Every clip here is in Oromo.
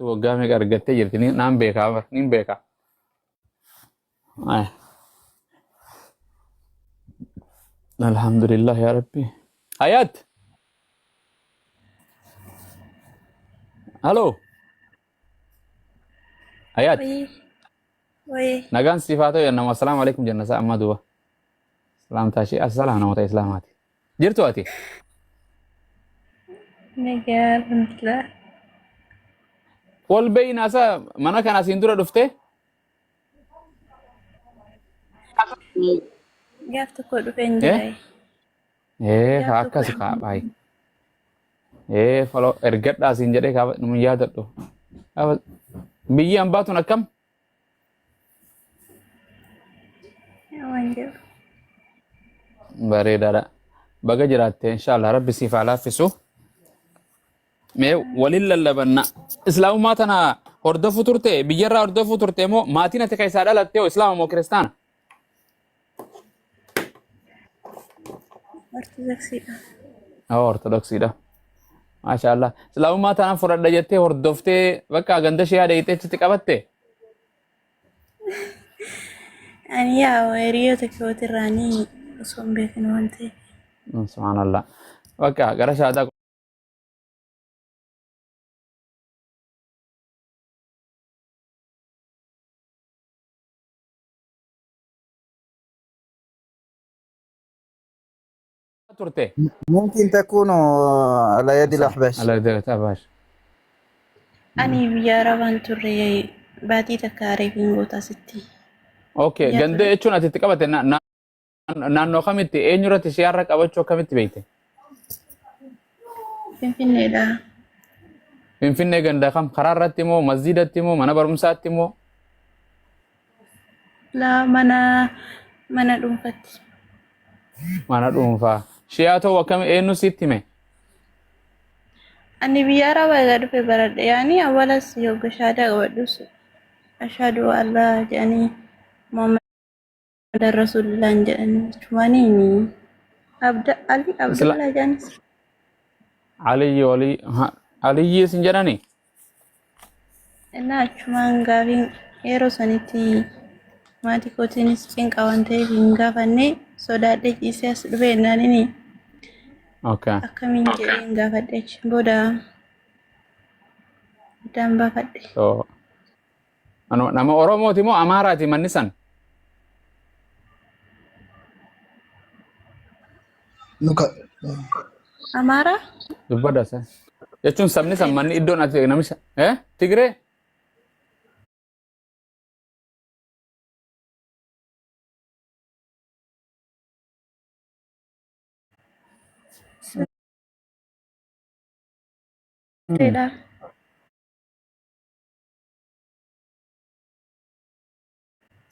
waggaa meeqa argattee jirti? Naan beekaa, nin beeka. Alhamdulillah yaa Rabbi. Hayaat. Halo. Hayaat. Wayii. Nagaan siif haa ta'u yennama. Assalaamu alaikum jennasaa amma duuba. Salaamtaa ishee assalaam namoota islaamaati. Jirtu ati? Nagaa alhamdulillah. Wal beeynaasa mana kana asiin dura dhuftee? Gaaf tokko dhufeen jirai. Akkas kaaphaay. Faloo ergadhaa asiin jedhee kaaba numun yaadadhu. Biyyi hambaatun akkam? Waan jiru. Bareedaadha. Baga jiraatte inshallah rabbi siif haa laaffisu. Mee waliin lallabanna. Islaamummaa tana hordofuu turte biyyarraa hordofuu turte moo maatiin ati keessaa dhalatte islaama moo kiristaana? Ortodoksiidha. Ortodoksiidha. Maashaallah. Islaamummaa tana fudhadha jettee hordoftee bakka ganda ishee yaada hiixeechitti qabatte? Ani yaa hiriyoota kootirraanii osoo hin beekin waan ta'eef. Subhaanallah. Bakka gara shaadaa turte. ممكن تكون على يد الأحباش. على يد الأحباش. Ani biyya Arabaan turre baatii takka Areebiin goota sitti. Okay, ganda jechuun ati itti qabate naannoo kamitti eenyurratti shiyaarra qabachuu akkamitti beekte? Finfinneedha. Finfinnee ganda kam? Karaa irratti moo masjiidatti moo mana barumsaatti moo? La mana dhuunfatti. Mana dhuunfaa. Shiyaa ta'uu akkami eenyu sitti hime? Ani biyya Arabaa egaa dhufe baradhe yaani awwalas yogga shaadaa qabadhus ashhadu an laa jedhanii Muhammadan Rasuulillaan jedhanii jechumaanii Abdallah jedhanis. Aliyyi isin jedhani? Innaa achumaan gaafiin yeroo sanitti maatii kootiinis cinqa waan ta'eef hin gaafanne sodaadhee ciisee as dhufe ennaanini. Akkamiin jedhee hin gaafadhe achi booda addaan baafadhe. Nama Oromooti moo Amaaraati manni san? Amaaraa? Dubbadha san. Jechuun sabni san manni iddoon ati namicha Tigree? Tidak.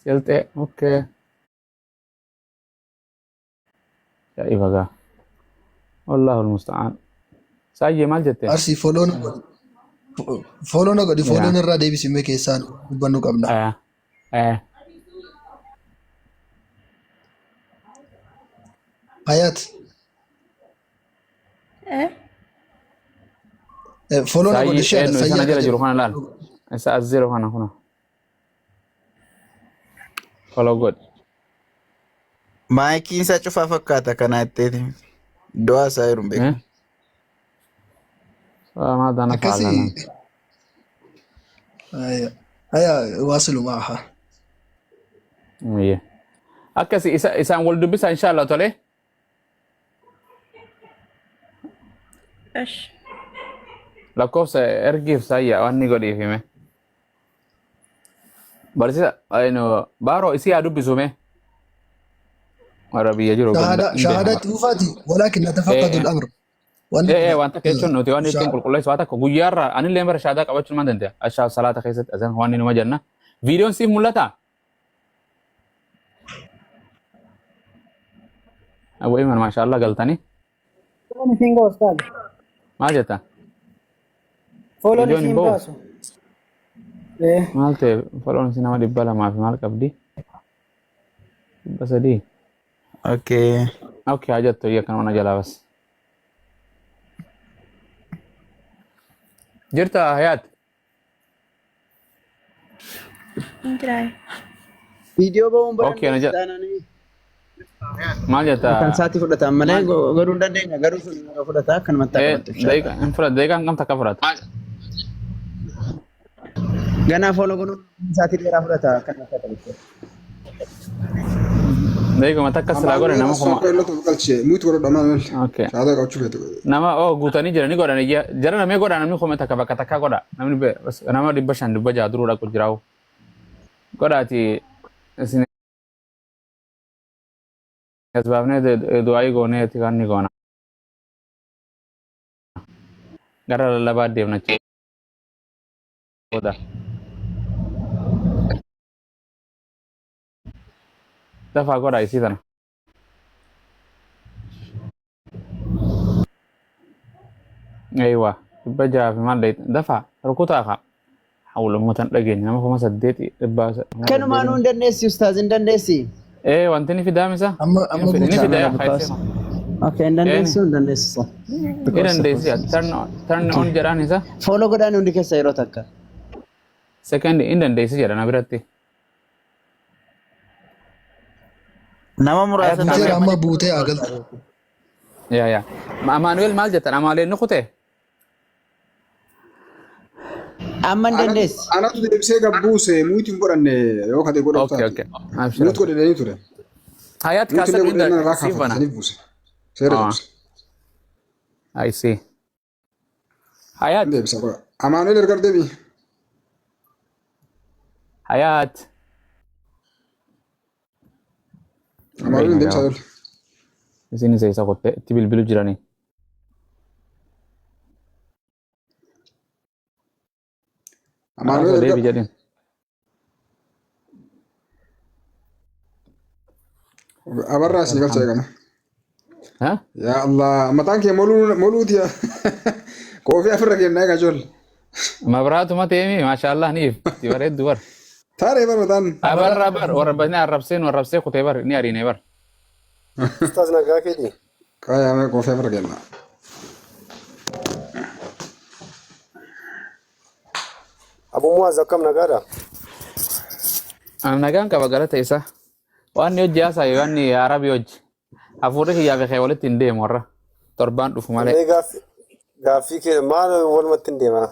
Siltee, okay. Ya ibaga. Wallahul musta'an. Saayye maal jette? Arsi follow na godhi follow irraa deebisimee keessaan dubbannuu qabna. Hayat. Follow na godhi share sana jala jiru kana laal. Isa azero kana kuna. Follow god. Maayikiin isaa cufaa fakkaata kana itteeti. Du'aa isaa jiru hin beeku. ما دانا فعلنا هيا واصلوا معها ايه اكسي اسان ولد بس ان شاء الله تولي ايش la cosa ergif saya wanni godi fime barisa ayno baro isi adu bisume arabiya jiro شهادة وفاتي ولكن نتفقد الأمر وانت كيشون نوتي واني كين كل كل سواتا كوجيار أنا اللي أمر شهادة قبل شو ما دنتي أشهد صلاة خيست أذن واني نما جنة فيديو سيف ملتا أبو إيمان ما شاء الله قلتني ما جتا فولوني باسو مالتي فولوني سينما دي بلا ما في مالك أبدي بس دي اوكي حاجات تو كان وانا جلا بس جرتا حياة Injiraay. Viidiyoo ba'uun Okay, na barbaachisa jala. taananii Maal jetta? kan isaatti fudhatan malee godhuu hin dandeenya garuu sun fudhata akkanumatti qabatu Daqiiqa hin fudhatu. Daqiiqaan kam takka fudhata? ganaa fooloo godhuu isaatii dheeraa fudhata akkanumatti qabatu. Daqiiquma takka silaa godhe nama kuma. Muitu godhadha maal? Okay. Shaadaa qabachuu feetu. Nama guutanii jiranii godhan jara namee godha namni kuma takka bakka takka godha namni nama 500 600 duruu dhaqu jiraa'u godhaati isin asbaabnee du'aayii gooneeti kan ni goona gara lallabaa deemna godha dafaa godha isii tana ايوه بجا في مال دفع ركوتها حول موتن دغين نما كما سديت دبا Kanuma nu hin dandeessi ustaaz hin dandeessi. ايه وانتني في دامسه Amma في guutaa دايا Because خايسه okay hin dandeessu hin dandeessu. ايران ديسي ترن اون جراني سا Fooloo godhaan hundi keessa yeroo takka. سكند اندن ديسي جرانا براتي Nama muraasa Buutee amma buutee haa galtu. يا مانويل مال جت انا مالين نخته amma hin dandeessi. Anatu deebisee gabbuuse muitu hin godhanne yoo kate godhatu اوكي اوكي Muitu ابشر godhanii ture. حياه Muitu كاسر illee godhanii irraa عندك kaafatu سيفنا saniif buuse. Seera اه deebise. اي سي حياه Deebisa godha. Amaanuel ergar deebii. حياه Amaanuel deebisa dole. سيني زي ساقط تبي بلو جراني Amaanuel دي ergar. بيجادين Abarraa isin galcha eegama. ها Yaa Allah mataan kee moluuti yaa. Koofii afirra kennaa eegaa ijoollee. مبرات ما تيمي ما شاء الله نيف تبرد دور Taaree bar mataan. أبر وربنا الربسين والربسين كتيبر نياري نيبر Ustaz nagaa keeti. Kaayaa koofii afirra kennaa. Abuu Muwaaz akkam nagaadha? nagaan qaba galata isa waan hojii haasaa waan arabii hojii hafuurri kiyyaa fi walitti hin deemu warra torbaan dhufu malee Mee gaaffii kee maal walumatti hin deema?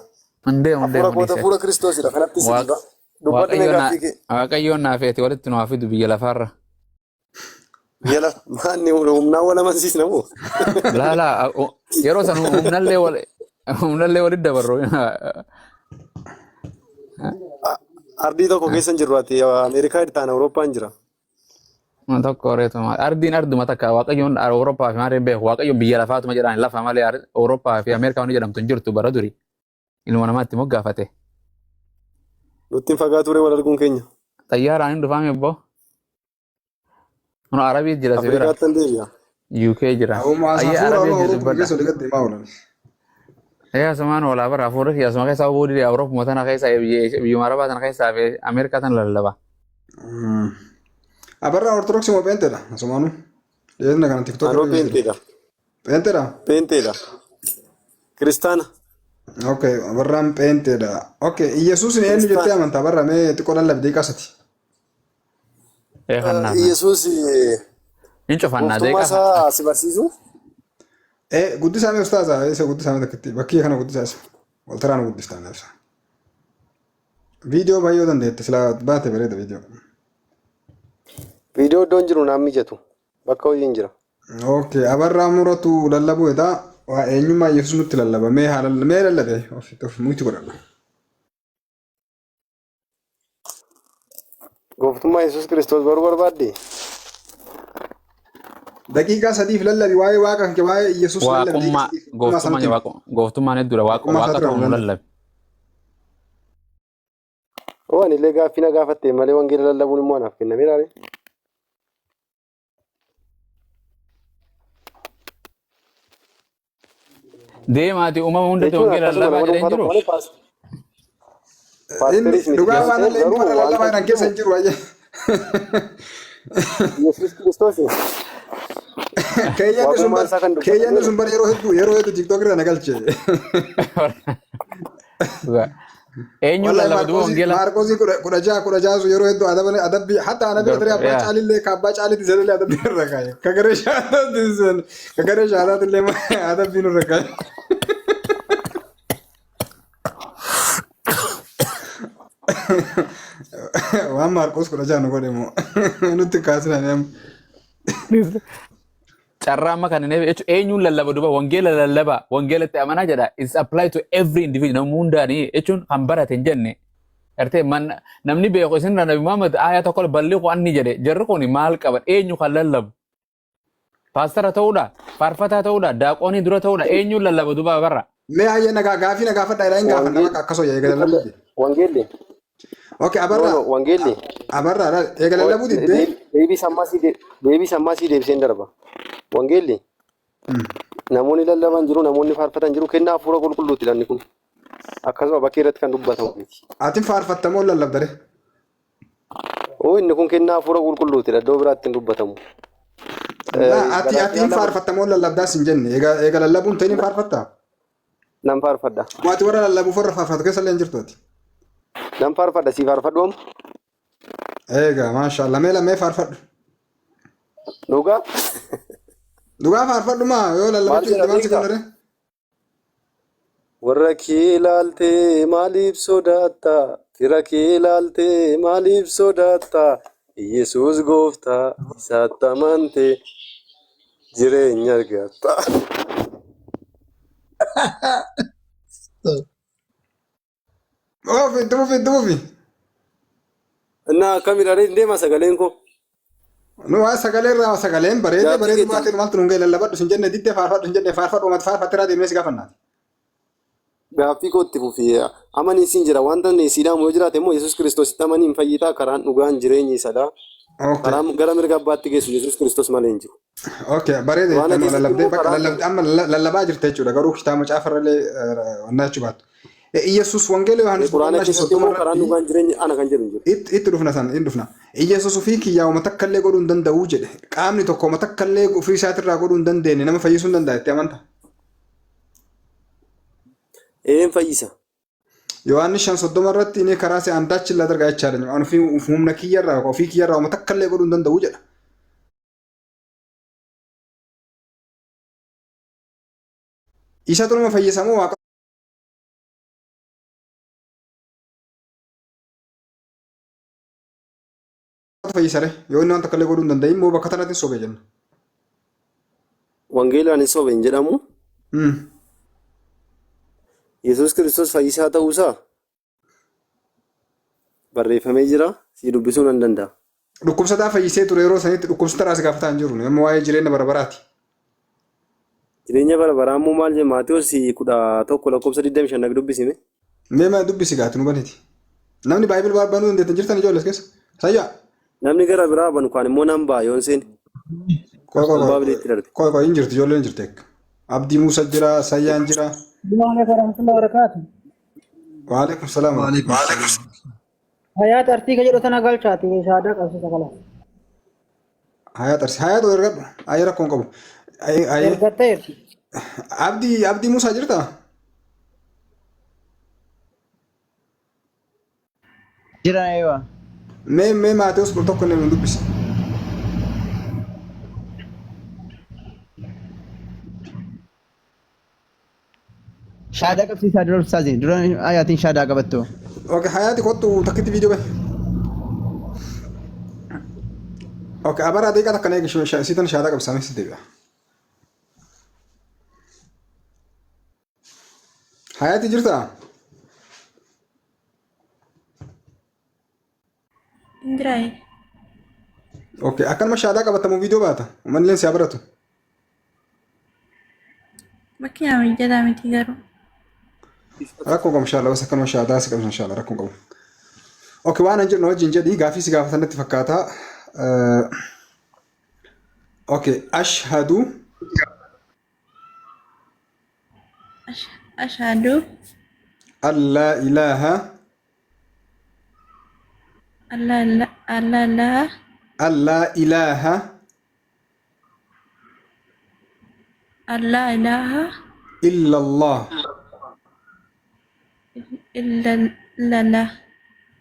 hin deemu Hafuura goota fuula Kiristoosidha kanatti si dura. Dubbadhu mee gaaffii kee. waaqayyoon naafeeti walitti nu hafidu biyya lafaarra Yala maanni humnaan wal amansiisna moo? laalaa yeroo san humnallee walitti dabarru Ardii tokko keessa hin jirru ati Ameerikaa irtaan Awurooppaan jira. tokko horeetuma ardiin arduma takka waaqayyoon Awurooppaa fi maaliin beeku waaqayyoon biyya lafaatuma jedhaan lafa malee Awurooppaa fi Ameerikaa wanni jedhamtu hin jirtu bara duri ilma namaatti moggaafate Nutti hin fagaatu ture wal arguun keenya. xayyaaraan hin dhufaame obbo kun arabii jira si bira Afrikaatti hin deebi'a. UK jira Hafuura ayya Oromoo arabii jira Oromoo dubbadha keessa olii gad deemaa oolan. sumaan walaa bara hafuurri kiyya suma keessa boodii Awurooppuma tana keessa biyyuma arabaa tana keessaa fi Ameerikaa tana lallaba Abarraa ortodoksii moo peenteedha? Asumaanuu. Dhiyeenya kana Anoo tiktookii. peenteedha. Peenteedha? Peenteedha. Kiristaana. Okay, abarraan peenteedha. Okay, Iyesuusin eenyu jettee amantaa abarraa mee xiqqoo lallabdee qasati. eegannaaf Yesuus hin cufannaa gooftummaa deeqa isaa si barsiisu. Guddisaa mee ustaaza isa guddisaa mee takkitti bakkii kana guddisaa isa. Waltaraan guddistaa mee ibsa. Viidiyoo baay'ee dandeette silaa baate bareeda viidiyoo. Viidiyoo iddoon jiru naan mijatu. Bakka hojiin jira. Okay, abarraa muratu lallabuu edaa waa eenyummaa Iyesuus nutti lallaba mee haa mee lallabe of mukti godhadha. Gooftummaa Yesuus Kiristoos baruu barbaadde? Daqiiqaa sadiif lallabi waa'ee waaqa kee waa'ee Iyesuus lallabi. waaqummaa gooftummaan hedduudha waaqa ta'uu nu lallabe Waan illee gaaffii na gaafatte malee wangeela lallabuun immoo anaaf kenname ilaale. deemaati uumama hundatti wangeela lallabaa jedhee hin jiru Dhugaa waan lallabaa lallabaa jiran keessa hin jiru baay'ee. Yesuus Kiristoos Keeyyanni sun bara yeroo hedduu tiktookii irra na galche. Eenyu Wallahi lallaba duba wangeela? Maarqoosii kudha jaha sun yeroo hedduu adabbii hatta ana bira ture abbaa caalillee ka abbaa caalitti isanillee adabbii irra kaaye. Ka garee shaataatti illee adabbii nurra kaaye. Waan Maarqoos kudha jaha nu godhe moo nutti kaasina. Carraa amma kana jechuun eenyuun lallaba duba wangeela lallaba wangeelatti amanaa jedha is apply to every individual namni hundaanii jechuun kan barate hin jenne gartee namni beeku isin nabi Muhammad aayaa tokko balliqu anni jedhe jarri kun maal qaban eenyu kan lallabu paastara ta'uudha faarfataa ta'uudha daaqoonii dura ta'uudha eenyuun lallaba duba barra. Mee hayyee gaafii na gaafadha ilaa hin gaafanna bakka akkasoo eegala lallabde. Wangeelli. Okay abarra. Wangeelli. Abarra eegala lallabuu diddee. Deebii sammaasii deebiseen darba. Wangeelli. Namoonni lallaban jiru namoonni faarfatan jiru kennaa hafuura qulqulluuti dhanni kun. Akkasuma bakkee irratti kan dubbatamu miti. Atiin faarfattamoo lallabdare? Oo inni kun kennaa hafuura qulqulluuti iddoo biraatti hin dubbatamu. Atiin faarfattamoo lallabdaas hin jenne eega lallabuun ta'in faarfattaa? Nan faarfadha. Waati warra lallabuuf warra faarfatu keessa illee hin jirtuuti. Nan faarfadha si faarfadhu amma. Eega maashaallah mee faarfadhu. Dhugaa. Dhugaa faarfadhu maa yoo lallabachuu itti maal si godhare? Warra kee ilaaltee maaliif sodaatta? Fira kee ilaaltee maaliif sodaatta? Yesuus gooftaa isaatti amantee jireenya argatta. Itti fufi. Naa akkamidha deema sagaleen koo? Nu waa sagaleen bareedee baatee maaltu nungee lallabadhu sin jenne diddee faarfadhu sin jenne faarfadhu uummata faarfatteeraa deemnee si gaafannaati. Gaaffii kootti fufii amanii siin jira wanta siidhaamu yoo jiraate immoo Yesuus Kiristoositti amanii hin fayyitaa karaan dhugaan jireenyi isadha. Karaan gara mirga abbaatti geessu Yesuus Kiristoos malee hin jiru. Okay bareedee lallabdee bakka lallabdee amma lallabaa jirte jechuudha garuu kitaaba caafarralee onnaa jechuu baattu. Yesus wangeela Yohaannis Quraana keessatti immoo karaan dhugaan jireenyi ana kan jedhu hin jiru. Itti dhufna san hin dhufna. Yesus ofii kiyyaa uummata akkallee godhuu hin danda'uu jedhe qaamni tokko uummata akkallee ofii isaatirraa godhuu hin dandeenye nama fayyisuu hin danda'a itti amanta. Een fayyisa. Yohaannis 5:30 irratti inni karaa isaa andaachi illaa dargaa jechaadha. Ani humna kiyyarraa ofii kiyyarraa uummata akkallee godhuu hin danda'uu jedha. Isa turuma fayyisamoo waaqa fayyisare yoo inni wanta akkallee godhuu hin danda'in immoo bakka tanatti sobee jenna. Wangeelaan hin sobeen jedhamu. Yesuus Kiristoos fayyisaa ta'uusaa barreeffamee jira si dubbisuu nan danda'a. Dhukkubsataa fayyisee ture yeroo sanitti dhukkubsataraas gaafataa hin jiru amma waa'ee jireenya bara baraati. Jireenya bara baraa immoo maal jedhe Maatiyos 11:25 nag dubbisime. Mee dubbisi gaati nu baneeti. Namni baay'ee barbaaduu dandeettan jirtan ijoolles keessa. Sayyaa. Namni gara biraa banu kaan immoo nan ba'a yoon seen. Koo hin jirtu ijoolleen hin jirtu. Abdii Muusaa jira, Sayyaan jira. Waalaikum salaam. Hayaat artii ka jedhu sana galchaati shaadaa qabsiisa kala. Hayaat artii hayaat ergadhu ayya rakkoon qabu. Ergatteerti. Abdii Muusaa jirta? Jira eewa. Mee Maatiyos 11 inni dubbisi. Shaadaa qabsiisaa dura ibsaa jiru. Dura ayaatiin shaadaa qabattu. Okay, hayaati kottu takkitti viidiyoo bahe. Okay, abara deeqa takka na eegi siitan shaadaa qabsiisame si deebi'a. Hayaati jirtaa? Indirai. Okay, akkanuma shaadaa qabatamu viidiyoo baata. Uummanni leen si abaratu. Bakki nama jedhaa miti garuu. Rakkoon qabu shaalaa bas akkanuma shaadaa si qabsan shaalaa rakkoon qabu. Okay, waan an jedhu wajjin jedhi gaafii si gaafatan natti fakkaata. Okay, ashhadu. Ashhadu. Alla ilaha. Alla ilaha. إلا الله لا لا.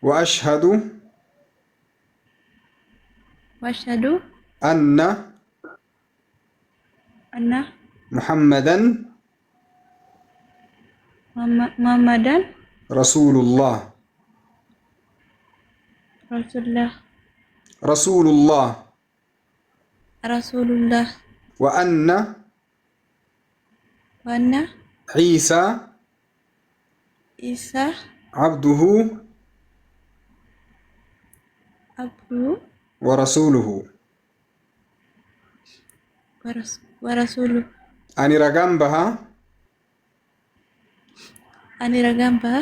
وأشهد وأشهد أن أن محمدا محمدا رسول الله. رسول الله. رسول الله. رسول الله. وأن وأن عيسى عيسى عبده عبده ورسوله. ورسوله. أني رقم بها أني رقم بها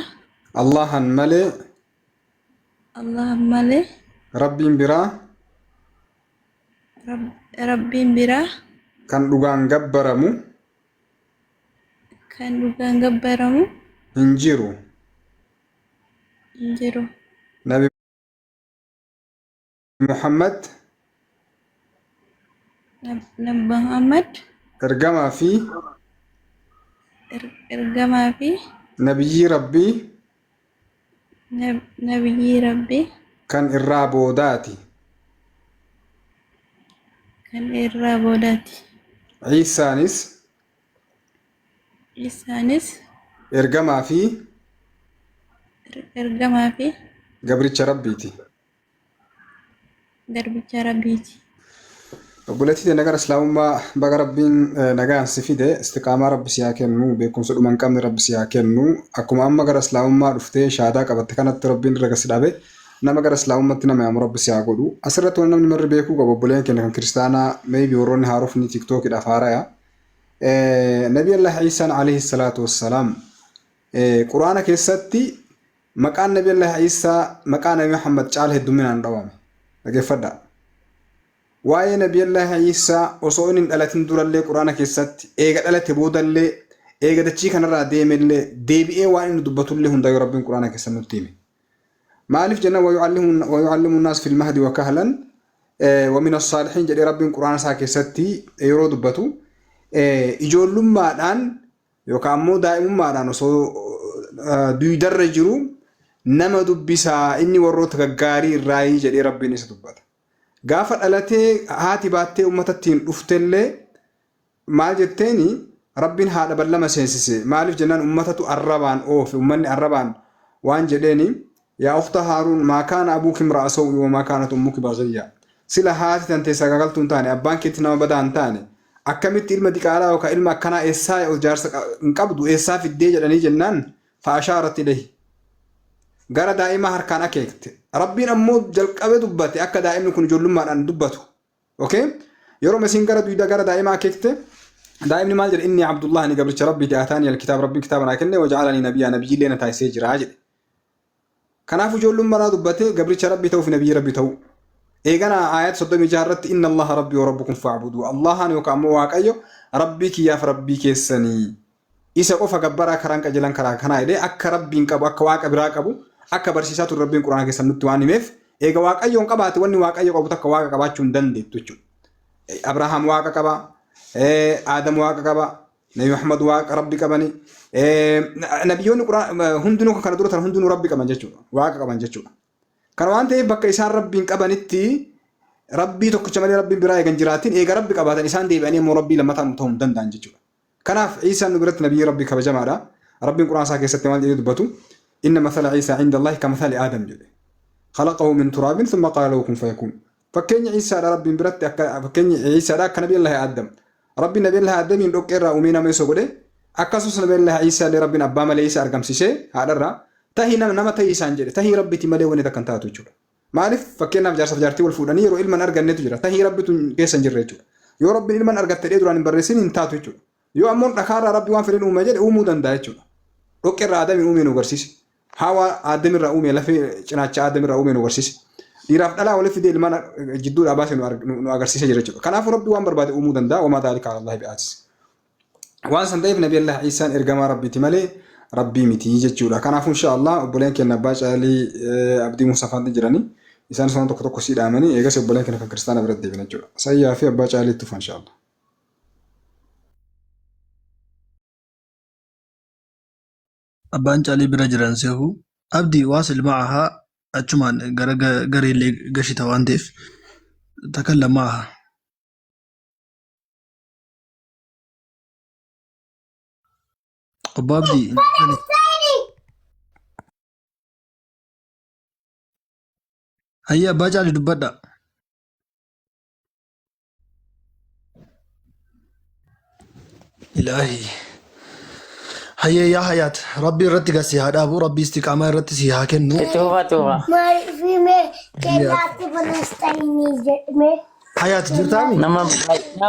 الله ملئ اللهم له ربي برا ربي برا كان لغان جبرمو كان لغان جبرمو هنجرو انجرو نبي محمد نبي محمد ارجما في ارجما في نبي ربي نبي ربي كان الرابوداتي كان الرابوداتي عيسى نس إسانس ارجما في ارجما في جبريتش ربيتي درب ربيتي بولتي نجار اسلام بقى ربين نجار سفيده استقامه رب سياكنو بكم سدو من كام رب سياكنو اكم اما جار اسلام رفته شهاده قبت كانت ربين رغس دابه نما جار اسلام تنا ما رب سياغدو اسرت ونم نمر بيكو بوبولين كن كريستانا ميبي وروني هاروفني تيك توك دافارا نبي الله عيسى عليه الصلاه والسلام قرآن كيستي مكان نبي الله عيسى مكان محمد تعالى الدمين عن دوام لقفدا واي نبي الله عيسى وصون دلتين دور الله قرآن كيستي ايغا دلت بود الله ايغا دچي كان را ديم الله ديبي اي وان دبتو الله هند رب قرآن كيسن تيمي مالف جنة ويعلم الناس في المهد وكهلا ومن الصالحين جدي رب قرآن ساكيستي يرو دبتو ijoolummaadhaan yookaan immoo daa'imummaadhaan osoo duudarra jiru nama dubbisaa inni warroota gaggaarii irraayii jedhee rabbiin isa dubbata. Gaafa dhalatee haati baattee uummatattiin dhuftellee maal jetteeni rabbiin haadha ballama seensise maaliif jennaan uummatatu arrabaan oofe uummanni arrabaan waan jedheeni yaa ukhta haaruun maa kaana abuuki imra'a sawwi wa maa kaanat ummuki baghiyya sila haati tantee sagagaltuun taane abbaan keetti nama badaa hin taane akkamitti ilma diqaalaa yookaan ilma akkanaa eessaa jaarsa hin qabdu eessaa fiddee jedhanii jennaan faashaarat ilayhi gara daa'imaa harkaan akeekte rabbiin ammoo jalqabe dubbate akka daa'imni kun ijoollummaadhaan dubbatu okay yeroo masiin gara duudaa gara daa'imaa akeekte daa'imni maal jedhe inni abdullah ni gabricha rabbiiti ataani alkitaab rabbiin kitaabana kenne waja'alanii nabiyya nabiyyiillee na taasisee jira jedhe kanaaf ijoollummaadhaa dubbate gabricha rabbii ta'uuf nabiyyi rabbii ta'u ايغانا آيات صدق جارت ان الله ربي وربكم فاعبدوا الله ان يقام واقيو ربك يا ربي كيسني إسا قف غبرا كران كجلان كرا كنا يدي اك ربين قبو اك واق براقبو اك برسيسات ربين قران كسنت واني مف ايغا واقيو قبات وني واقيو قبو تك واق قباچون دندي توچو ابراهيم واق قبا ادم واق قبا نبي محمد واق ربي قبني نبيون قران هندنو كان درو هندنو ربي قبن جچو واق قبن جچو كان وانت بك إسان ربي قبنتي ربي توكچ مالي ربي براي غنجراتين ايغا ربي قباتن إسان دي باني مو ربي لما تمتهم دندان جچو كناف عيسى نبرت نبي ربي كبجمادا ربي قران ساكي ستمال يدبتو ان مثل عيسى عند الله كمثل ادم جل خلقه من تراب ثم قال له كن فيكون فكن عيسى ربي برت فكن عيسى دا كنبي الله ادم ربي نبي الله ادم يندوكرا ومينا ميسو غدي اكاسوس نبي الله عيسى لربي ابا مليس ارغمسيسه هادرا تهي نما تهي سانجل تهي ربي تملي وني دكنتاتو جوړ مالف فكنا جارس فجارتي والفوداني رو علم ارغنه تجرا تهي ربي تون كيسن جريتو يو ربي علم ارغت دي دران برسين انتاتو جوړ يو امون دخار ربي وان فرين اومجل اومو دندايچو دوكر ادم اومي نو غرسيس هوا ادم را اومي لفي چناچ ادم را اومي نو غرسيس يراف دلا ولف دي علم جدو اباس نو غرسيس جريتو كنا ربي وان برباد اومو دندا وما ذلك على الله بعز وان سنديف نبي الله عيسى ارغما ربي تملي ربي متي جچولا كناف ان شاء الله بولين كن باچالي عبد موسى فاند جراني انسان سون توك توك سي دامني ايغا سي بولين كن كريستيان برد دي بنجولا سيا في باچالي تو ان شاء الله Abbaan caalii bira jiran sehu أبدي واصل معها أجمان قري اللي قشي توانديف تكلم معها. وبابدي هيا باجع لدبدا. إلهي هيا يا حياة ربي رتك هذا أبو ربي استقامة رتسي هاكنو. توبة توبة. حياة جرتامي. نما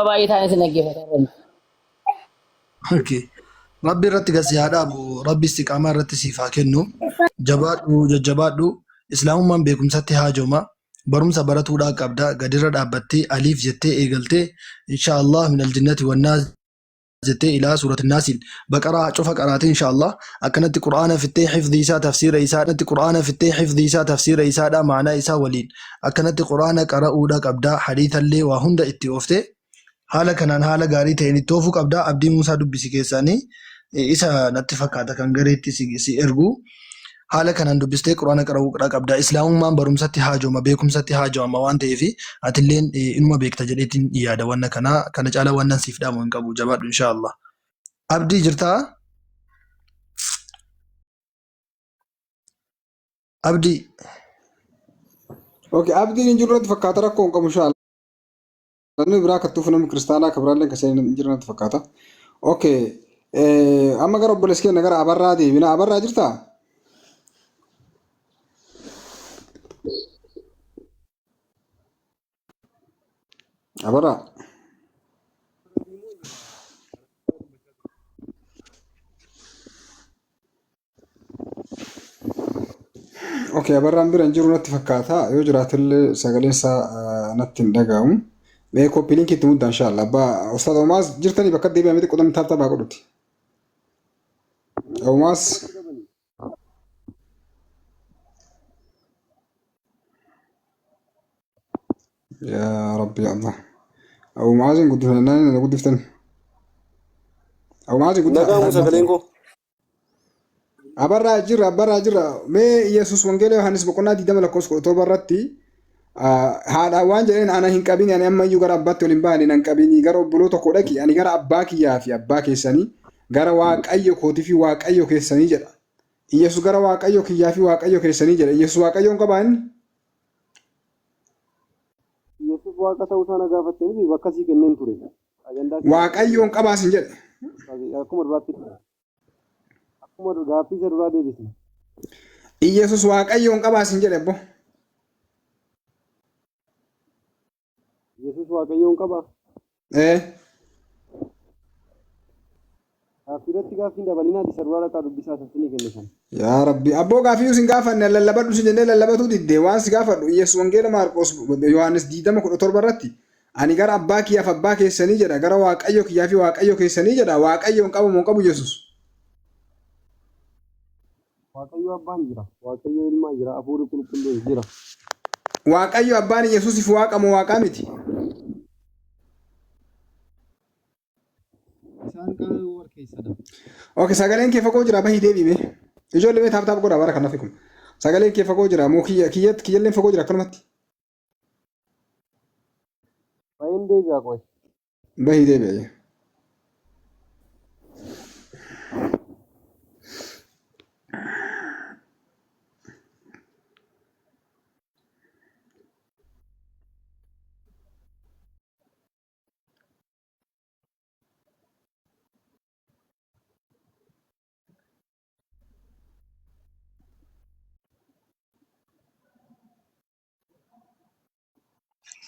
باي ثاني سنجي فترة. اوكي ربي رتك هذا أبو ربي استقامة رتسي هاكنو. جبادو إسلام من بيكم ستي هاجوما برمسا براتو دا قبدا قدر دابتي أليف جتي إيغلتي إن شاء الله من الجنة والناس جتي إلى سورة الناس بقرة شوف قرأت إن شاء الله أكنت قرآن في التي حفظ إيسا تفسير إيسا أكنت قرآن في التي حفظ إيسا تفسير إيسا دا معنى إيسا ولين أكنت قرآن قرأوا دا قبدا حديثا لي وهند اتوفته حالا كنان حالا غاري تيني توفو قبدا أبدي موسى دبسي كيساني إيسا نتفقاتا كان غريتي سي إرغو حالا كنان دبستي قرآن قرأوا قبدا إسلام من برمساتي هاجوما بيكمساتي هاجوما وانتي في أتلين إنما بيكتا جديتين إيادا وانا كان جالا وانا سيفدا من قبو جباد إن شاء الله. أبدي جرتا أبدي اوكي ابدي نجرد فكاترا كون كم شاء الله لانه براك توفنا كريستانا كبرالن كسين نجرد فكاتا اوكي اما غرب بلسكي نغر ابرا دي بنا ابرا جرتا ابرا اوكي ابرا امبر انجرو نتفكاتا يوجرات السغليسا نتن دغاوم مي كوبي لينك تمود ان شاء الله با استاذ اوماس جرتني بكدي بامدي قدام تابتا باقودتي اوماس يا ربي يا الله او معازن قد فنان قد فتن او معازن قد نجا موسى كلينكو ابرا جرا مي يسوس وانجيل يوحنس بقنا دي دمل كوس تو برتي هذا وانجين انا هنكابين يعني اما يو غرا باتو لمباني ننكابيني غرو بلوتو كودكي يعني غرا اباكي يا في اباكي سني غرا واقايو كوتي في واقايو كيسني جدا يسوس غرا واقايو كي يا في واقايو كيسني جدا يسوس واقايو كبان يسوع واقع توسانا غافتني بكاسي كنن توري اجندا واقايو كباسن جدا اكمر باتي اكمر غافي جروا دي بيس يسوس واقايو كباسن جدا بو يسوع واقع يوم كبا أفيرتي كافين دبلينا دي سروارا كارو بيسا سنتني كنيسان يا ربي أبو غافي يوسين غافا نللبدو سجنة للبدو دي ديوان سغافا يسوع وانجيل ماركوس يوحنس ديدما كو تور براتي ani gara abbaa kiyyaaf abbaa keessanii jedha gara waaqayyo kiyyaa fi waaqayyo keessanii jedha waaqayyoon qabu moo qabu Yesuus waaqayyo abbaan jira waaqayyo ilmaan jira afuuri qulqulluun jira waaqayyo abbaan Yesuusiif waaqa moo waaqa miti okay sagaleen kee fagoo jira bahii deebi'e ijoollee mee taap godha bara kanaaf kun sagaleen kee fagoo jira moo kiyyalleen fagoo jira akkanumatti bahin deebi'a qoy bahii deebi'e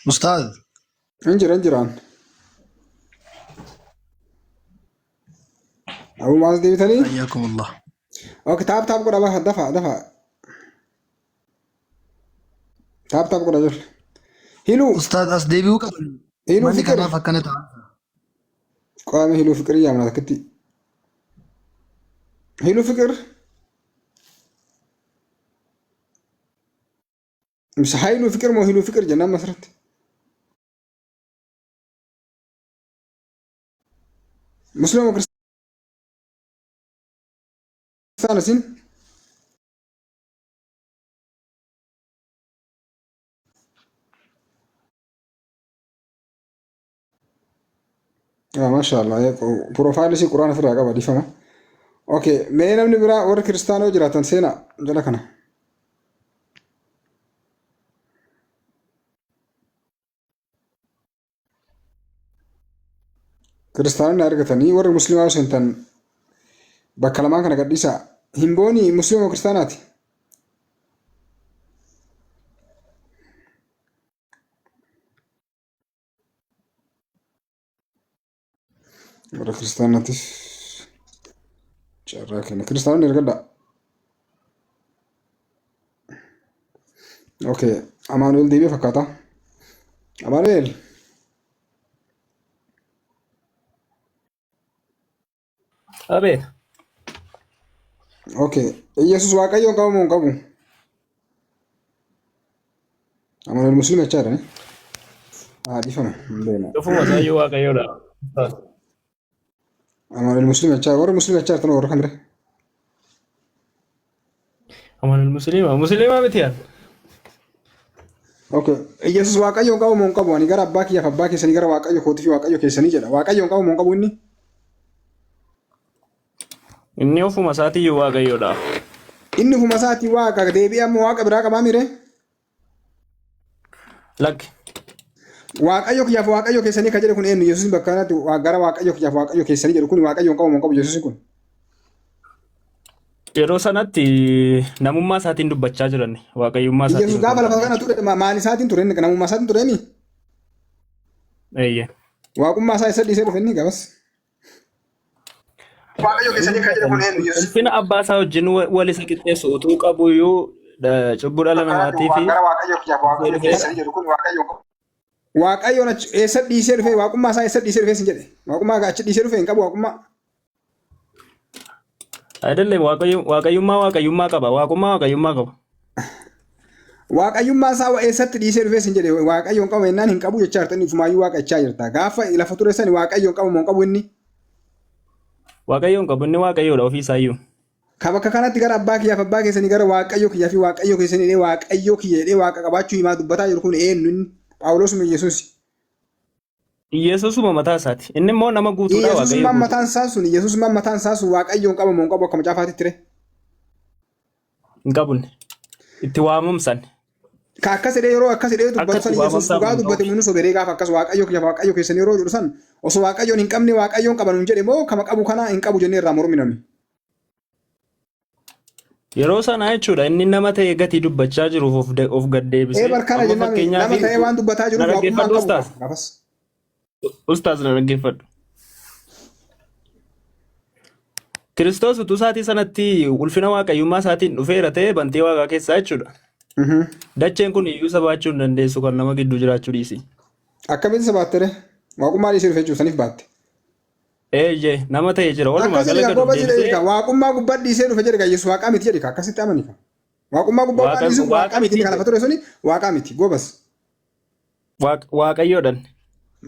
أستاذ انجران أبو معاذ دي بتاني حياكم الله اوكي تاب قرا بقى دفع تاب قرا جل هيلو أستاذ أسديبيو قبل هيلو ماني فكر كنا فكنت قام هيلو فكر يا من كتي هيلو فكر مش هيلو فكر مو هيلو فكر جنان مسرت مسلم وكريستيان سين Maashaallah. Profaayilii isii quraana ofirraa qaba dhiifama. Okay. Mee namni biraa warra kiristaanoo jiraatan seenaa jala kana. Kiristaanonni argatanii warra musliimaa seentan bakka lamaan kana gadhiisaa. Himbooni musliima kiristaanaati. Warra kiristaanaatiif carraa kenna. Kiristaanonni ergadhaa. Okay. Amaanu'eel deebi'ee fakkaata. Amaanu'eel. Abe, Okay. Yesus waaqayyoon qabu moo hin qabu? Amaanu'eel musliima jechaadha ni? Dhiifama. Hin beekna. dhufuma isaayyuu waaqayyoodha. Amaanu'eel musliima jechaadha. Warra musliima jechaadha tanoo warra kan bira. Amanul musliima miti yaa. Okay. Yesus waaqayyoon qabu moo hin qabu? Ani gara abbaa kiyyaaf abbaa keessanii gara waaqayyo kootii fi waaqayyo keessanii jedha. Waaqayyoon qabu moo hin qabu inni? Inni ofuma isaatiiyyuu waaqayyoodha. Inni ofuma isaatii waaqa deebi'ee ammoo waaqa biraa qabaa mire? Lakki. Waaqayyo kiyyaaf waaqayyo keessanii kan jedhu kun eenyu? Yesuus bakka kanatti gara waaqayyo kiyyaaf waaqayyo keessanii jedhu kun waaqayyoon qabu moo hin qabu Yesuus kun? Yeroo sanatti namummaa isaatiin dubbachaa jiran waaqayyummaa isaatiin. Yesuus gaafa lafa kana ture maal isaatiin ture inni namummaa isaatiin ture inni? Eeyyee. Waaqummaa isaa isa dhiisee dhufe inni gaafas. Waaqayyo keessanii kan jedhu kun eenyu? Yesuus. Ulfina abbaa isaa wajjin wal isa qixxeessu utuu qabuyyuu cubbuu dhala namaatii fi gara waaqayyo kiyyaaf waaqayyo keessanii jedhu kun waaqayyoon qabu. Waaqayyoon eessa dhiisee dhufe waaqummaa isaa eessa dhiisee dhufe sin jedhe. Waaqummaa achi dhiisee dhufe hin qabu waaqummaa. አይደለም waaqayyummaa qaba. Waaqummaa waaqayyummaa qaba. Waaqayyummaa isaa eessatti dhiisee dhufe sin jedhe waaqayyoon qabu ennaan hin qabu jechaa jirtan ifumaayyuu waaqachaa jirta. Gaafa lafa ture sani waaqayyoon qabu moo hin qabu inni? Waaqayyoon qabu inni waaqayyoodha ofii isaayyuu. Ka bakka kanatti gara abbaa kiyyaaf abbaa keessanii gara waaqayyo kiyyaa fi waaqayyo keessanii waaqayyo kiyya jedhee waaqa qabaachuu himaa dubbataa jiru kun eenyu inni? Phaawulosuma Yesuus. Yesuusuma mataa isaati. Inni immoo nama guutuudha waaqayyo. Yesuusummaan mataan isaa sun Yesuusummaan mataan isaa sun waaqayyoon qaba moo hin qabu akka macaafaatti ture? Hin qabne. Itti waamamsan. Ka akkas jedhee yeroo akkas jedhee dubbatu san Yesuus dhugaa dubbate munu soberee gaafa akkas waaqayyo kiyyaaf waaqayyo keessanii yeroo jedhu san osoo waaqayyoon hin qabne waaqayyoon qaban hin jedhe moo kama qabu kana hin qabu jennee irraa morminami. Yeroo sana jechuudha inni nama ta'e gatii dubbachaa jiruuf of gaddeebisee. Barkana jennaan nama ta'e waan dubbataa jiruuf waaqummaa qabu gaafas. Ustaaz na dhaggeeffadhu. Kiristoos utuu isaatii sanatti ulfina waaqayyummaa isaatiin dhufeera ta'e bantii waaqaa keessaa jechuudha. Dacheen kun iyyuu sabaachuu hin dandeessu kan nama gidduu jiraachuu dhiisi. Akkamitti sabaattere? Waaqummaa dhiisee dhufe jechuuf saniif baatte. Eeyyee nama ta'e jira walumaa galatti deebisee waaqummaa gubbaa dhiisee dhufe jedhe Yesuus waaqaa miti jedhe akkasitti amaniif. Waaqummaa gubbaa dhiisuu waaqaa miti kan lafa ture suni waaqaa miti goobas. Waaqayyoodhaan.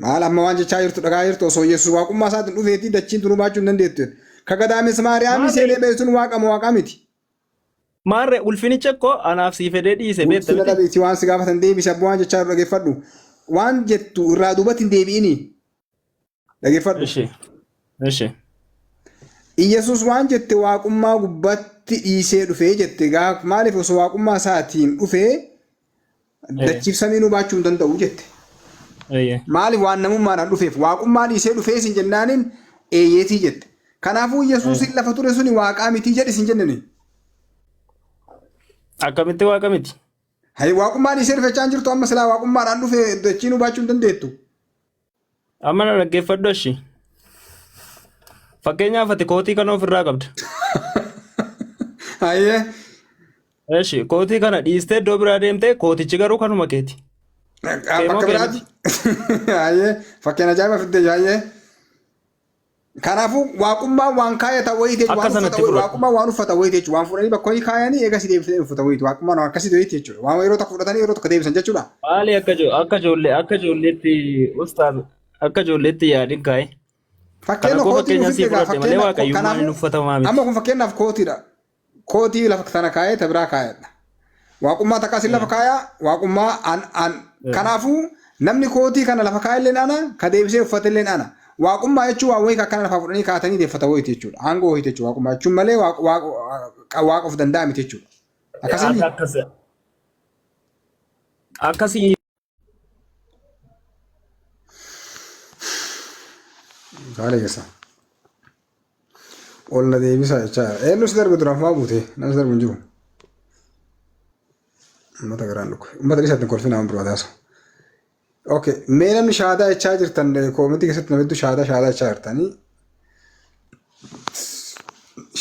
Maal amma waan jechaa jirtu dhagaa jirtu osoo Yesuus waaqummaa isaatiin dhufeetii dachiin tunuu baachuu hin dandeettu. Kagadaames Maariyaamii seenee beektuun waaqa moo waaqaa miti? Maarree ulfinicha koo anaaf sii fedhee dhiise beekta miti. Ulfina waan si gaafatan deebise abbaa waan jechaa dhaggeeffadhu. Waan jettu irraa duubatti hin deebi'ini. Dhaggeeffadhu. Eshi. Yesuus waan jette waaqummaa gubbatti dhiisee dhufee jette gaaf maaliif osoo waaqummaa isaatiin dhufee dachiif samiinuu baachuu hin danda'u jette. Maaliif waan namummaadhaan dhufeef waaqummaa dhiisee dhufee sin jennaaniin eeyyeetii jette. Kanaafuu Yesuusin lafa ture suni waaqaa miti jedhi sin jennani. Akkamitti waaqa miti? Hayi waaqummaa dhiisee dhufechaa jirtu amma silaa waaqummaadhaan dhufee dachiinuu baachuu hin dandeettu. Amma na dhaggeeffadhu ashi. Fakkeenyaaf ati kootii kana ofirraa qabda. Hayyee. Eshi kootii kana dhiistee iddoo biraa deemtee kootichi garuu kanuma keeti. Bakka biraati. Hayyee fakkeenya ajaa'iba fidde hayyee. Kanaafuu waaqummaa waan kaayata wayii jechuudha. Waaqummaa waan uffata wayii jechuudha. Waan fudhanii bakka wayii kaayanii eegas deebisanii uffata wayii. Waaqummaan waan akkasii wayii jechuudha. Waan yeroo tokko fudhatanii yeroo tokko deebisan jechuudha. Maali akka ijoolleetti ustaaz akka ijoolleetti yaadin kaa'e. Fakkeenya kootii nuufidde amma kun fakkeenyaaf kootiidha. Kootii lafa sana kaayee tabiraa kaayedha. Waaqummaa takka asin lafa kaayaa waaqummaa kanaafuu namni kootii kana lafa kaayelleen ana ka deebisee uffatilleen ana. waaqummaa jechuun waan wayii akkana lafaa fudhanii kaatanii deeffata wayiiti jechuudha. Aangoo wayiiti jechuudha waaqummaa jechuun malee waaqa of danda'a miti jechuudha. Akkasii. Akkasii. Gaalee keessa. Ol na deebisaa jechaadha. Eenyu si darbe duraan fa'aa buute nama si darbe hin jiru. Uummata garaan dhukkee. Uummata dhiisatti kolfina waan biroo taasisu. Okay, mee namni shahaadaa jechaa jirtan koomitii keessatti nama hedduu shahaadaa jechaa jirtanii.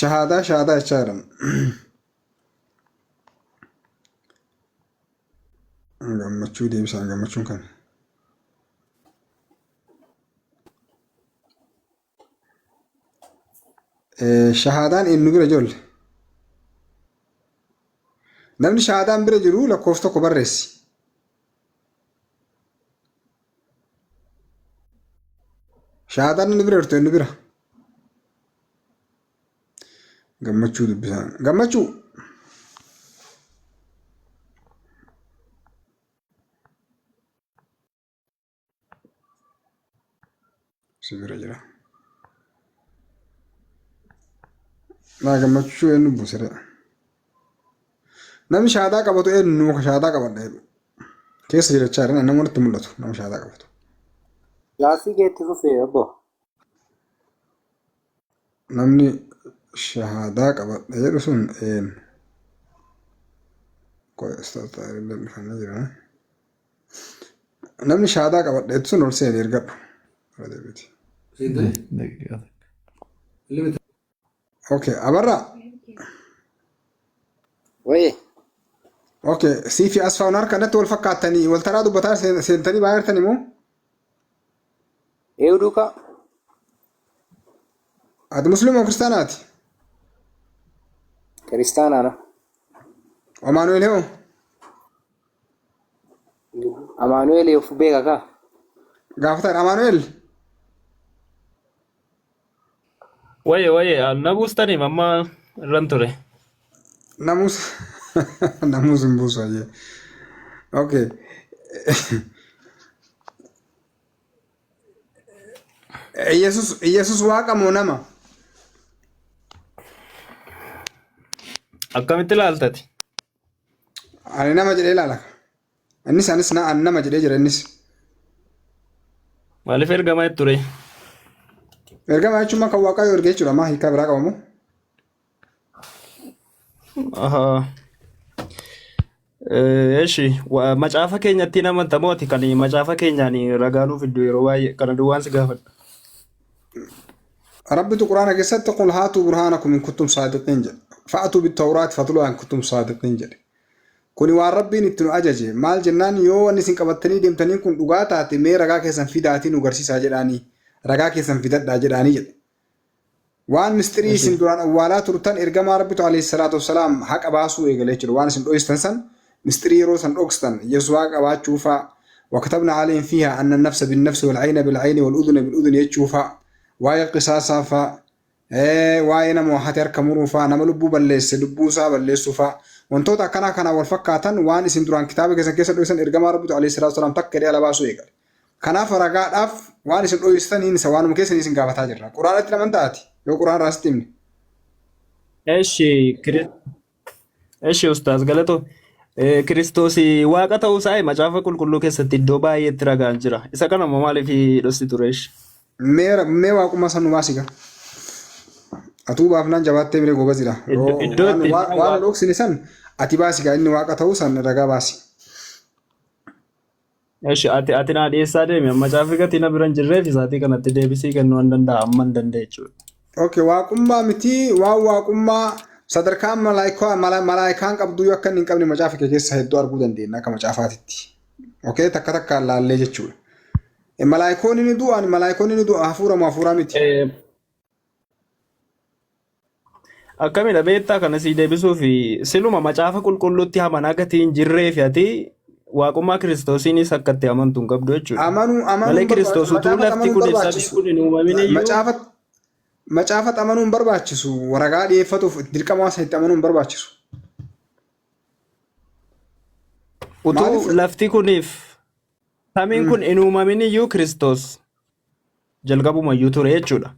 Shahaadaa jechaa jiran. Gammachuu deebisaan gammachuun kan. Shahaadaan eenyu bira ijoollee? Namni shahaadaan bira jiru lakkoofsa tokko barreessi. Shahaadaan inni bira jirtu eenyu bira? Gammachuu dubbisaan. Gammachuu. Si bira jira. Naa gammachuu eenyu buusire. Namni shahaadaa qabatu eenyu ka shahaadaa qabadha jedhu. Keessa jirachaa jiran namoonni itti mul'atu nama shahaadaa qabatu. Gaaffii keetti fufee obbo. Namni shahaadaa qabadha jedhu sun eenyu? Namni shahaadaa qabadha jedhu sun ol seenee ergadhu. Okay, abarra. Wayee. Okay, siifi asfaawwan harkanatti wal fakkaatanii wal taraa dubbataa seentanii baay'atanii moo? Duukaa. Ati musliima moo kiristaanaati? Kiristaanaana. Amaanu'eel hoo? Amaanu'eel of beeka kaa? Gaafataan Amaanu'eel? Wayee nabuustanii mamma irran ture. Namus hin buusu ayyee. Okay. Yesus waaqa moo nama? Akkamitti ilaaltati? Ani nama jedhee ilaala. Anis nama jedhee jira innis. Maaliif ergamaa ture? Ergamaa jechuun kan waaqaa yoo ergee jechuudha maa hiikaa biraa qabamu? Eshi macaafa keenyatti namanta mooti kan macaafa keenyaan ragaanuuf iddoo yeroo baay'ee kana duwwaan si gaafadha. Rabbitu quraana keessatti qul haatuu burhaanakum in kuntum saadiqiin jedhe. Fa'atuu bitawraati fatuluu in kuntum saadiqiin jedhe. Kuni waan rabbiin itti nu ajaje maal jennaan yoo wanni isin qabattanii deemtanii kun dhugaa taate mee ragaa keessan fidaatii nu garsiisaa jedhaanii ragaa keessan fidadhaa jedhaanii jedhe. Waan mistirii isin duraan awwaalaa turtan ergamaa rabbitu alayhi salaatu wassalaam haqa baasuu eegalee jiru waan isin dho'istan san mistirii yeroo san dhokstan yesus haqa baachuufaa وكتبنا عليهم فيها أن النفس بالنفس والعين بالعين والأذن بالأذن يجوفا واي قصاصا فا واي نمو حتى يركمرو فا نما لبو بلس لبوسا بلسو فا وانتوتا كان والفكاتن وان اسم دران كتابك كيسا دويسن إرقام ربط عليه الصلاة والسلام تكري على باسو إيقال كان فرقات أف وان اسم دويستن إنسا وان مكيسن إسم قابتا جرا قرآن اتنا من تاتي يو قرآن راستيمني Eshi ustaas galato Kiristoos waaqa ta'uu isaa macaafa qulqulluu keessatti iddoo baay'eetti ragaan jira. Isa kana maaliif dhosti tureesh? Mee waaqummaa san nu baasiga. Atuu baafnaan jabaattee biree gobazidha. Waan dhoksine san ati baasiga inni waaqa ta'uu san ragaa baasi. Eshi ati naa dhiyeessaa deemi macaafi gatii na biran jirreef isaatii kanatti deebisii kennuu hin danda'a amma hin danda'e jechuudha. Okay, waaqummaa miti waan waaqummaa sadarkaan malaayikaan qabdu yoo akka inni hin qabne macaafa keessa hedduu arguu dandeenya akka macaafaatitti. Okay, takka laallee jechuudha. Malaayikoonni ni du'a hafuuraa miti. Akkamidha beektaa kana sii deebisuuf siluma macaafa qulqulluutti amanaa gatii hin jirreef ati waaqummaa kiristoosiinis akka itti amantu hin qabdu jechuudha. Malee kiristoos utuu lafti kun ibsadii kun hin uumamin iyyuu. Macaafa amanuun barbaachisu ragaa dhiyeeffatuuf dirqama isaatti amanuun barbaachisu. Utuu lafti kuniif samiin kun hin uumamin iyyuu Kiristoos jalqabumayyuu ture jechuudha.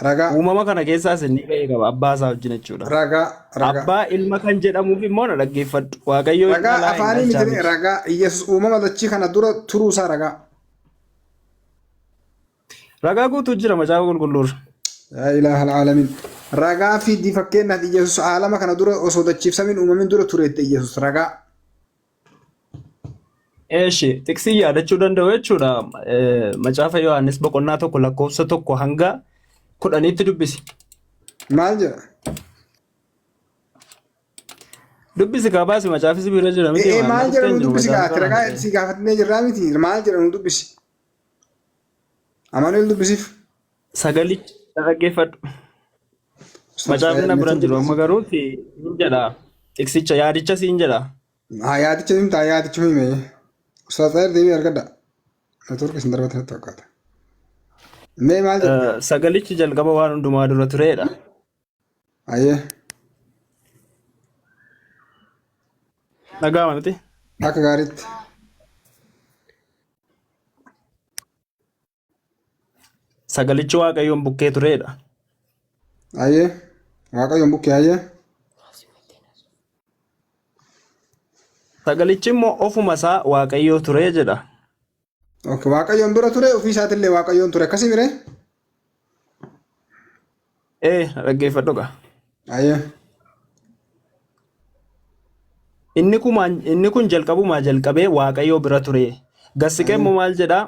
Ragaa. Uumama kana keessaas inni gahee qaba abbaa isaa wajjin jechuudha. Ragaa. Abbaa ilma kan jedhamuuf immoo na dhaggeeffadhu. Waaqayyo ragaa afaanii miti ragaa Yesus uumama dachii kana dura turuu isaa ragaa. Ragaa guutuu jira macaafa qulqulluurra. Yaa ilaaha alaalamiin. Ragaa fi fakkeenyaaf Yesus aalama kana dura osoo dachiifsamiin uumamin dura tureette Yesus ragaa. Eeshi tiksii yaadachuu danda'u jechuudha. Macaafa Yohaannis boqonnaa tokko lakkoofsa tokko hanga 10tti dubbisi. Maal jedha? Dubbisi kaabaasi macaafisi bira jira miti. Maal jedha nu dubbisi gaafate ragaa si gaafatnee jirraa miti maal jedha nu dubbisi. Amaanuel dubbisiif. Sagalicha dhaggeeffadhu. Macaafni na biraan jiru amma garuuti hin jedha. Tiksicha yaadicha siin jedha. Yaadicha himta yaadicha hime. Ustaz Tahir deebii argadha. Neetwoorkii isin darbatan natti fakkaata. Mee maal jedha? Sagalichi jalqaba waan hundumaa dura turedha. Ayyee. Dhagaama miti? Akka gaariitti. Sagalichi Waaqayyoon bukkee turedha. Ayyee. Waaqayyoon bukkee ayyee. Sagalichi immoo ofuma isaa Waaqayyoo ture jedha. Okay, Waaqayyoon bira ture ofii isaatillee Waaqayyoon ture akkasii miree? Dhaggeeffadhu gaa. Ayyee. Inni kun jalqabumaa jalqabee Waaqayyoo bira ture. Gassiqee immoo maal jedhaa?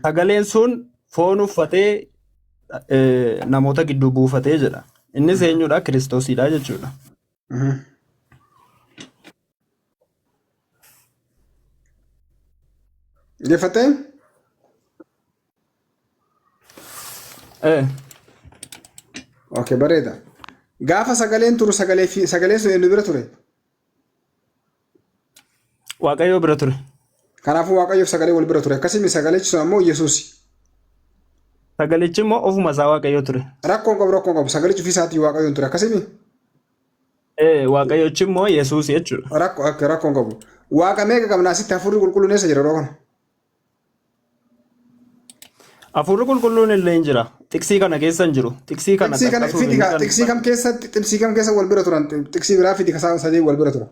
Sagaleen sun foon uffatee namoota gidduu buufatee jedha. Innis eenyudha? Kiristoosidha jechuudha. Geeffattee? Okay, bareeda. Gaafa sagaleen turu sagaleen sun eenyu bira ture? Waaqayyoo bira ture. Kanaafuu Waaqayyoof sagalee wal bira ture. Akkasuma sagalechi sun ammoo Yesuusi. Sagalichi immoo ofuma isaa Waaqayyoo ture. Rakkoon qabu. Sagalichi ofii isaatii Waaqayyoon ture. Akkasumi? Waaqayyochi immoo Yesuus jechuudha. Rakkoon qabu. Waaqa meeqa qabna asitti hafuurri qulqulluun eessa jira yeroo kana? Hafuurri qulqulluun illee hin jira. Tiksii kana keessa hin jiru. Tiksii kam keessa wal bira turan? Tiksii biraa fidi kasaa sadii wal bira turan.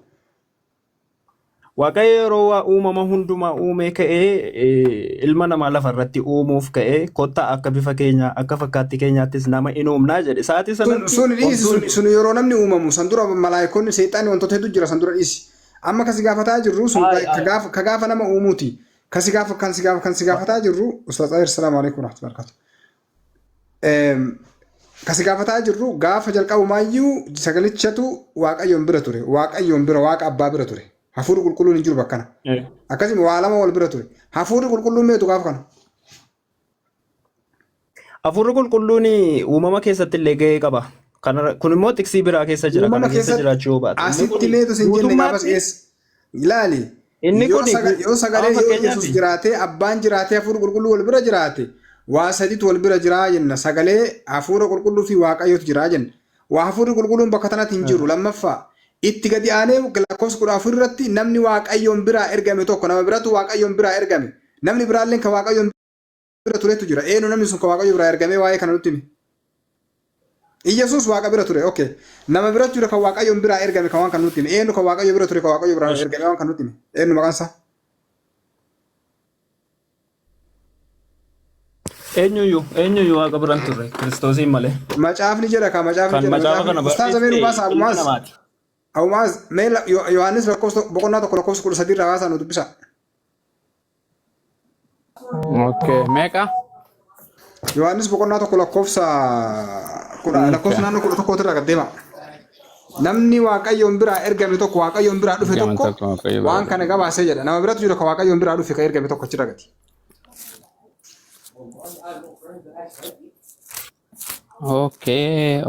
Waaqayyo yeroo waa uumama hundumaa uumee ka'ee ilma namaa lafarratti uumuuf ka'ee kottaa akka bifa keenya akka fakkaatti keenyaattis nama in uumnaa jedhe. Sa'aatii sanatti sun yeroo namni uumamu san dura malaayikoonni seexaanii wantoota hedduu jira san dura dhiisi. Amma kasi gaafataa jirru sun ka gaafa nama uumuuti. Kan si gaafataa jirru Ustaz Tahir salaamu alaikum rahmatullahi barakatuh. Kan si gaafataa jirru gaafa jalqabumaayyuu sagalichatu Waaqayyoon bira ture. Waaqayyoon bira Waaqa abbaa bira ture. Hafuurri qulqulluun hin jiru bakka kana. Akkasuma waa lama wal bira ture. Hafuurri qulqulluun meetu gaafa kana? Hafuurri qulqulluun uumama keessatti illee gahee qaba. Kun immoo tiksii biraa keessa jira. Kana keessa jiraachuu yoo baate. Asitti meetu sin jenne gaafas geessa. Ilaali. Yoo sagalee Yesuus jiraatee abbaan jiraatee hafuurri qulqulluu wal bira jiraate waa sadiitu wal bira jiraa jenna. Sagalee hafuura qulqulluu fi Waaqayyootu jiraa jenna. Waa hafuurri qulqulluun bakka tanatti hin jiru. Lammaffaa itti gadi aanee lakkoofsa 14 irratti namni Waaqayyoon biraa ergame tokko nama biratu Waaqayyoon biraa ergame. Namni biraallee kan Waaqayyoon bira turetu jira. Eenyu namni sun kan Waaqayyo biraa ergame waa'ee kana nutti himi. Yesuus Waaqa bira ture. Okay. Nama bira ture kan Waaqayyoon biraa ergame kan waan kan nutti himi. Eenyu kan Waaqayyo bira ture kan Waaqayyo biraa ergame waan kan nutti himi. Eenyu maqaan isaa? Eenyuyyuu Waaqa biraan turre Kiristoosiin malee. Macaafni jedha kan macaafni jedha. Macaafa kana Ustaaz Ameen Ubaas Abumaas mee Yohaannis lakkoofsa boqonnaa tokko lakkoofsa 13 irraa haasaa nu dubbisa. Okay, meeqa? Yohaannis boqonnaa tokko lakkoofsa naannoo 11 irraa gaddeema. Namni Waaqayyoon biraa ergame tokko Waaqayyoon biraa dhufe tokko waan kana gabaasee jedha. Nama biratu jira kan Waaqayyoon biraa dhufe kan ergame tokko achirra gati. Okay.